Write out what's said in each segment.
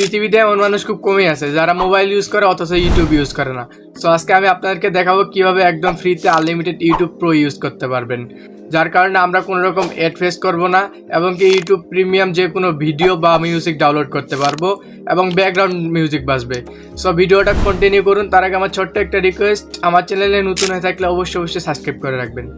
পৃথিবীতে এমন মানুষ খুব কমই আছে যারা মোবাইল ইউজ করে অথচ ইউটিউব ইউজ করে না। সো আজকে আমি আপনাদেরকে দেখাবো কিভাবে একদম ফ্রিতে আনলিমিটেড ইউটিউব প্রো ইউজ করতে পারবেন, যার কারণে আমরা কোনো রকম অ্যাড ফেস করবো না এবং কি ইউটিউব প্রিমিয়াম যে কোনো ভিডিও বা মিউজিক ডাউনলোড করতে পারবো এবং ব্যাকগ্রাউন্ড মিউজিক বাজবে। সো ভিডিওটা কন্টিনিউ করুন। তার আগে আমার ছোট্ট একটা রিকোয়েস্ট, আমার চ্যানেলে নতুন হয়ে থাকলে অবশ্যই সাবস্ক্রাইব করে রাখবেন।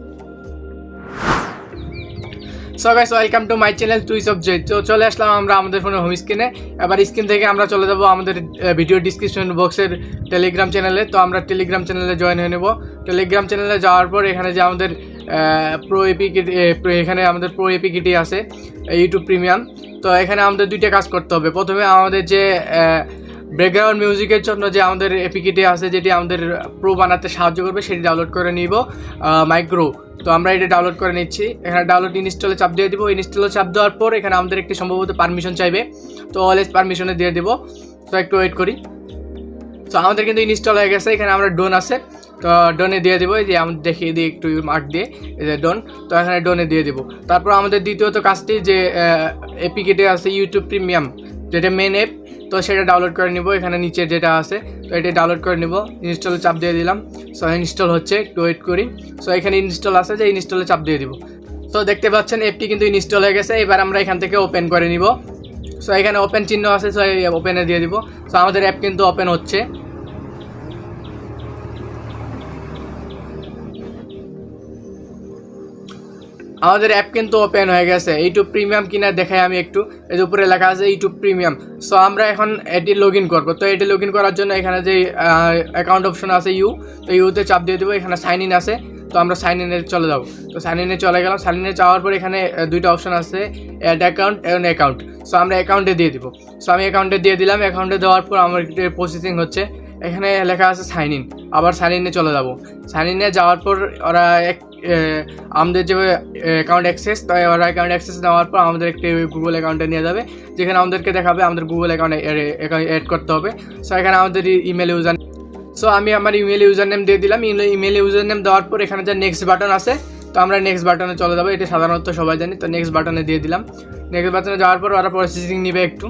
So guys, welcome to my channel twist of joy. তো চলে আসলাম আমরা আমাদের ফোনের হোম স্ক্রিনে। এবার স্ক্রিন থেকে আমরা চলে যাবো আমাদের ভিডিও ডিসক্রিপশন বক্সের টেলিগ্রাম চ্যানেলে। তো আমরা টেলিগ্রাম চ্যানেলে জয়েন হয়ে নেব। টেলিগ্রাম চ্যানেলে যাওয়ার পর এখানে যে আমাদের প্রো এপিকিটি, এখানে আমাদের প্রো এপিকিটি আছে ইউটিউব প্রিমিয়াম। তো এখানে আমাদের দুইটা কাজ করতে হবে। প্রথমে আমাদের যে ব্যাকগ্রাউন্ড মিউজিকের জন্য যে আমাদের এপিকিটি আছে, যেটি আমাদের প্রো বানাতে সাহায্য করবে, সেটি ডাউনলোড করে নিব মাইক্রো। তো আমরা এটা ডাউনলোড করে নিচ্ছি। এখানে ডাউনলোড ইনস্টলে চাপ দিয়ে দিব। ইনস্টলে চাপ দেওয়ার পর এখানে আমাদের একটি সম্ভবত পারমিশন চাইবে, তো অলওয়েজ পারমিশনে দিয়ে দেবো। তো একটু ওয়েট করি। তো আমাদের কিন্তু ইনস্টল হয়ে গেছে। এখানে আমরা ডোন আছে, তো ডোনে দিয়ে দেবো। এই যে আমাদের দেখিয়ে দিই একটু মার্ক দিয়ে, এই যে ডোন। তো এখানে ডোনে দিয়ে দেবো। তারপর আমাদের দ্বিতীয়ত কাজটি যে এপিকেটে আছে ইউটিউব প্রিমিয়াম, যেটা মেন অ্যাপ, তো সেটা ডাউনলোড করে নিব। এখানে নিচে যেটা আছে তো এটা ডাউনলোড করে নিব। ইনস্টলে চাপ দিয়ে দিলাম। সো ইনস্টল হচ্ছে, একটু ওয়েট করি। সো এখানে ইনস্টল আছে, যে ইনস্টলে চাপ দিয়ে দিব। তো দেখতে পাচ্ছেন অ্যাপটি কিন্তু ইনস্টল হয়ে গেছে। এবার আমরা এখান থেকে ওপেন করে নিব। সো এখানে ওপেন চিহ্ন আছে, সো ওপেনে দিয়ে দিব। সো আমাদের অ্যাপ কিন্তু ওপেন হচ্ছে। আমাদের অ্যাপ কিন্তু ওপেন হয়ে গেছে। ইউটিউব প্রিমিয়াম কিনা দেখাই আমি একটু। এর উপরে লেখা আছে ইউটিউব প্রিমিয়াম। সো আমরা এখন এটি লগ ইন করবো। তো এটি লগ ইন করার জন্য এখানে যে অ্যাকাউন্ট অপশন আছে তো ইউতে চাপ দিয়ে দেবো। এখানে সাইন ইন আছে, তো আমরা সাইন ইনে চলে যাবো। তো সাইন ইনে চলে গেলাম। সাইন ইনে যাওয়ার পর এখানে দুইটা অপশন আছে, অ্যাড অ্যাকাউন্ট এবং অ্যাকাউন্ট। সো আমরা অ্যাকাউন্টে দিয়ে দিব। সো আমি অ্যাকাউন্টে দিয়ে দিলাম। অ্যাকাউন্টে দেওয়ার পর আমার প্রসেসিং হচ্ছে। এখানে লেখা আছে সাইন ইন, আবার সাইন ইনে চলে যাব। সাইন ইনে যাওয়ার পর ওরা আমাদের যে অ্যাকাউন্ট অ্যাক্সেস, তো ওরা অ্যাকাউন্ট অ্যাক্সেস নেওয়ার পর আমাদের একটি গুগল অ্যাকাউন্টে নিয়ে যাবে, যেখানে আমাদেরকে দেখাবে আমাদের গুগল অ্যাকাউন্টে অ্যাড করতে হবে। সো এখানে আমাদের ইমেল ইউজার, সো আমি আমার ইমেল ইউজার নেম দিয়ে দিলাম। ইমেল ইউজার নেম দেওয়ার পর এখানে যে নেক্সট বাটন আছে, তো আমরা নেক্সট বাটনে চলে যাবো। এটা সাধারণত সবাই জানি। তো নেক্সট বাটনে দিয়ে দিলাম। নেক্সট বাটনে যাওয়ার পর ওরা প্রসেসিং নেবে একটু।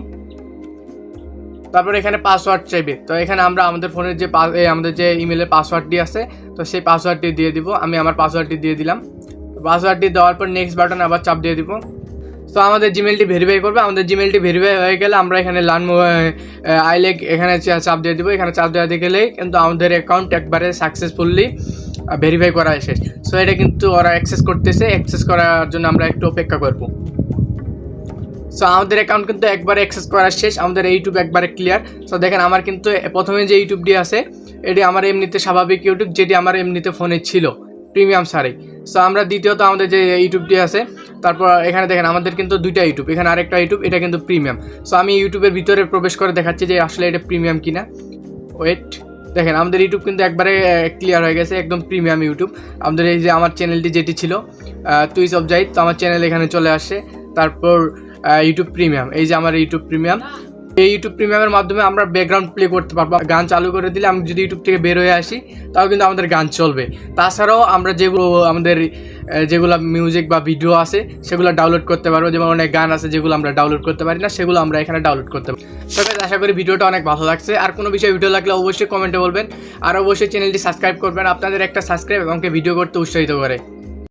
তারপর এখানে পাসওয়ার্ড চাইবে। তো এখানে আমরা আমাদের ফোনের যে আমাদের যে ইমেলের পাসওয়ার্ডটি আছে, তো সেই পাসওয়ার্ডটি দিয়ে দিব। আমি আমার পাসওয়ার্ডটি দিয়ে দিলাম। পাসওয়ার্ডটি দেওয়ার পর নেক্সট বাটন আবার চাপ দিয়ে দিব। তো আমাদের জিমেলটি ভেরিফাই করবে। আমাদের জিমেলটি ভেরিফাই হয়ে গেলে আমরা এখানে লার্ন আইলেক এখানে চাপ দিয়ে দিব। এখানে চাপ দেওয়া দিয়ে গেলেই কিন্তু আমাদের অ্যাকাউন্ট একবারে সাকসেসফুলি ভেরিফাই করা শেষ। সো এটা কিন্তু ওরা অ্যাক্সেস করতেছে। অ্যাক্সেস করার জন্য আমরা একটু অপেক্ষা করবো। সো আমাদের অ্যাকাউন্ট কিন্তু একবারে অ্যাক্সেস করা শেষ। আমাদের ইউটিউব একবারে ক্লিয়ার। সো দেখেন আমার কিন্তু প্রথমে যে ইউটিউবটি আছে, এটি আমার এমনিতে স্বাভাবিক ইউটিউব, যেটি আমার এমনিতে ফোনে ছিল প্রিমিয়াম ছাড়াই। সো আমরা দ্বিতীয়ত আমাদের যে ইউটিউবটি আছে, তারপর এখানে দেখেন আমাদের কিন্তু দুইটা ইউটিউব, এখানে আরেকটা ইউটিউব, এটা কিন্তু প্রিমিয়াম। সো আমি ইউটিউবের ভিতরে প্রবেশ করে দেখাচ্ছি যে আসলে এটা প্রিমিয়াম কিনা। ওয়েট, দেখেন আমাদের ইউটিউব কিন্তু একবারে ক্লিয়ার হয়ে গেছে, একদম প্রিমিয়াম ইউটিউব। আমাদের এই যে আমার চ্যানেলটি যেটি ছিল টুইস অফ জাহিদ, তো আমার চ্যানেল এখানে চলে আসে। তারপর ইউটিউব প্রিমিয়াম, এই যে আমার ইউটিউব প্রিমিয়াম। এই ইউটিউব প্রিমিয়ামের মাধ্যমে আমরা ব্যাকগ্রাউন্ড প্লে করতে পারবো। গান চালু করে দিলে আমি যদি ইউটিউব থেকে বের হয়ে আসি, তাও কিন্তু আমাদের গান চলবে। তাছাড়াও আমরা যেগুলো মিউজিক বা ভিডিও আছে, সেগুলো ডাউনলোড করতে পারবো। যেমন অনেক গান আছে যেগুলো আমরা ডাউনলোড করতে পারি না, সেগুলো আমরা এখানে ডাউনলোড করতে পারি। তবে আশা করি ভিডিওটা অনেক ভালো লাগছে। আর কোনো বিষয়ে ভিডিও লাগলে অবশ্যই কমেন্টে বলবেন, আর অবশ্যই চ্যানেলটি সাবস্ক্রাইব করবেন। আপনাদের একটা সাবস্ক্রাইব আমাকে ভিডিও করতে উৎসাহিত করে।